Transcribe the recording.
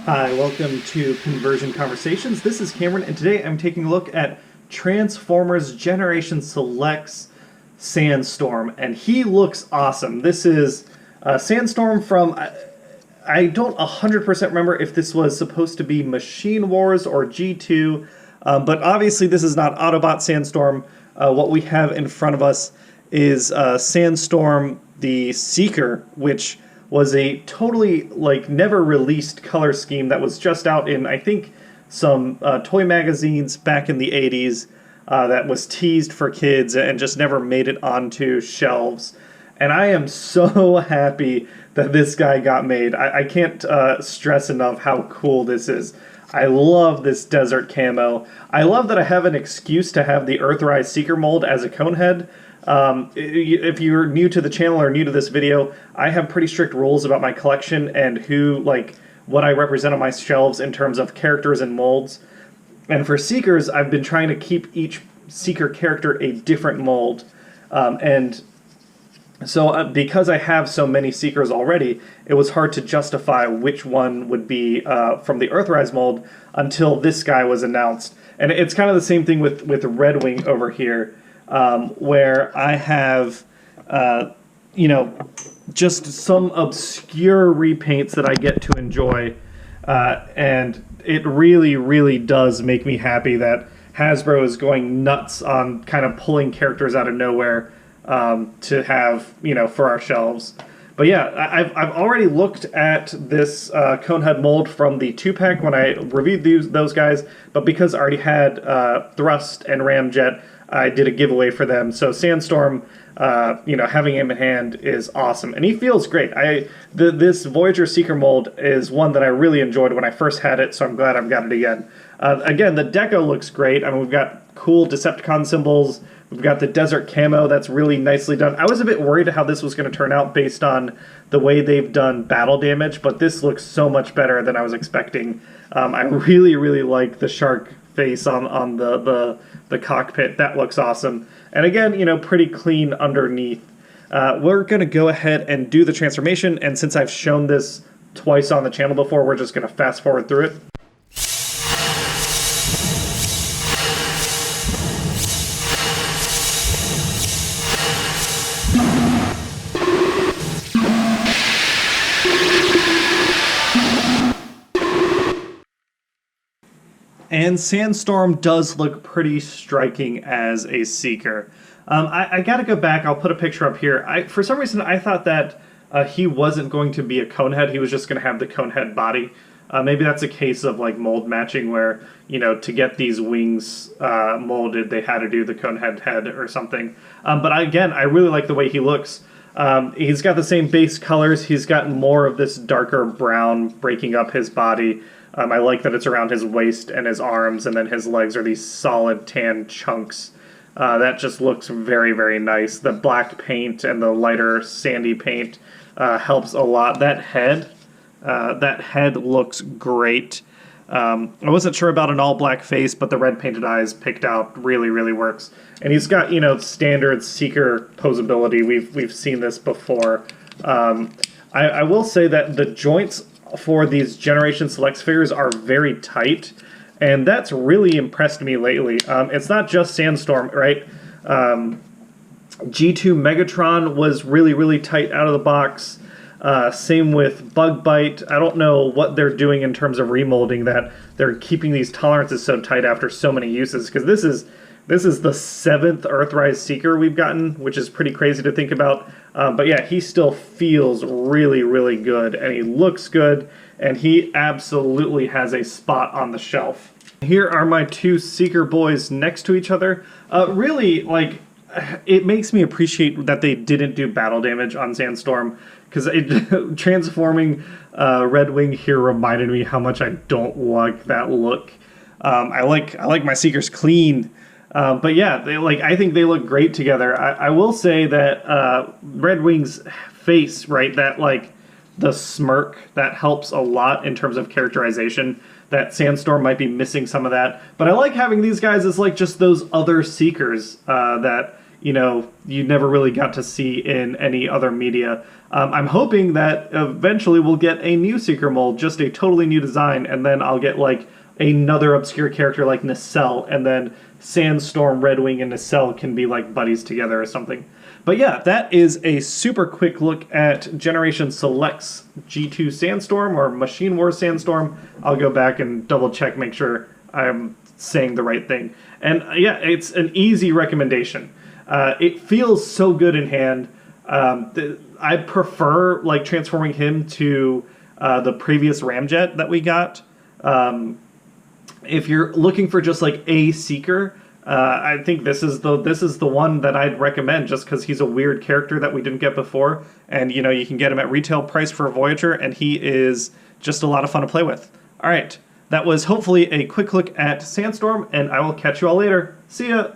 Hi, welcome to Conversion Conversations. This is Cameron, and today I'm taking a look at Transformers Generations Selects Sandstorm, and he looks awesome. This is Sandstorm from, I don't 100% remember if this was supposed to be Machine Wars or G2, but obviously this is not Autobot Sandstorm. What we have in front of us is Sandstorm the Seeker, which was a totally never released color scheme that was just out in, I think, some toy magazines back in the 80s that was teased for kids and just never made it onto shelves. And I am so happy that this guy got made. I can't stress enough how cool this is. I love this desert camo. I love that I have an excuse to have the Earthrise Seeker mold as a Conehead. If you're new to the channel or new to this video, I have pretty strict rules about my collection and what I represent on my shelves in terms of characters and molds. And for Seekers, I've been trying to keep each Seeker character a different mold. So because I have so many Seekers already, it was hard to justify which one would be from the Earthrise mold until this guy was announced. And it's kind of the same thing with Red Wing over here. Where I have, just some obscure repaints that I get to enjoy, and it really, really does make me happy that Hasbro is going nuts on kind of pulling characters out of nowhere to have, for our shelves. But yeah, I've already looked at this Conehead mold from the 2-pack when I reviewed those guys, but because I already had Thrust and Ramjet, I did a giveaway for them. So Sandstorm, having him in hand is awesome, and he feels great. This Voyager Seeker mold is one that I really enjoyed when I first had it, so I'm glad I've got it again. Again, the deco looks great. I mean, we've got cool Decepticon symbols. We've got the desert camo that's really nicely done. I was a bit worried how this was going to turn out based on the way they've done battle damage, but this looks so much better than I was expecting. I really, really like the shark face on the cockpit. That looks awesome. And again, pretty clean underneath. We're going to go ahead and do the transformation, and since I've shown this twice on the channel before, we're just going to fast forward through it. And Sandstorm does look pretty striking as a Seeker. I gotta go back, I'll put a picture up here. For some reason I thought that he wasn't going to be a Conehead, he was just going to have the Conehead body. Maybe that's a case of mold matching where, to get these wings molded, they had to do the Conehead head or something. But again, I really like the way he looks. He's got the same base colors, he's got more of this darker brown breaking up his body. I like that it's around his waist and his arms, and then his legs are these solid tan chunks. That just looks very, very nice. The black paint and the lighter sandy paint helps a lot. That head looks great. I wasn't sure about an all-black face, but the red painted eyes picked out really, really works. And he's got, standard Seeker posability. We've seen this before. I will say that the joints for these Generation Selects figures are very tight, and that's really impressed me lately. It's not just Sandstorm, right? G2 Megatron was really, really tight out of the box. Same with Bug Bite. I don't know what they're doing in terms of remolding that they're keeping these tolerances so tight after so many uses, because this is the 7th Earthrise Seeker we've gotten, which is pretty crazy to think about. But yeah, he still feels really, really good, and he looks good, and he absolutely has a spot on the shelf. Here are my two Seeker boys next to each other. Really, it makes me appreciate that they didn't do battle damage on Sandstorm, because transforming Red Wing here reminded me how much I don't like that look. I like my Seekers clean. But yeah, I think they look great together. I will say that Red Wing's face, right, that the smirk, that helps a lot in terms of characterization. That Sandstorm might be missing some of that. But I like having these guys as just those other Seekers that you know, you never really got to see in any other media. I'm hoping that eventually we'll get a new Seeker mold, just a totally new design, and then I'll get like another obscure character like Nacelle, and then Sandstorm, Redwing, and Nacelle can be like buddies together or something. But yeah, that is a super quick look at Generations Selects G2 Sandstorm or Machine Wars Sandstorm. I'll go back and double check, make sure I'm saying the right thing. And yeah, it's an easy recommendation. It feels so good in hand. I prefer like transforming him to the previous Ramjet that we got. If you're looking for just like a Seeker, I think this is the one that I'd recommend, just because he's a weird character that we didn't get before, and you know, you can get him at retail price for a Voyager, and he is just a lot of fun to play with. All right, that was hopefully a quick look at Sandstorm, and I will catch you all later. See ya.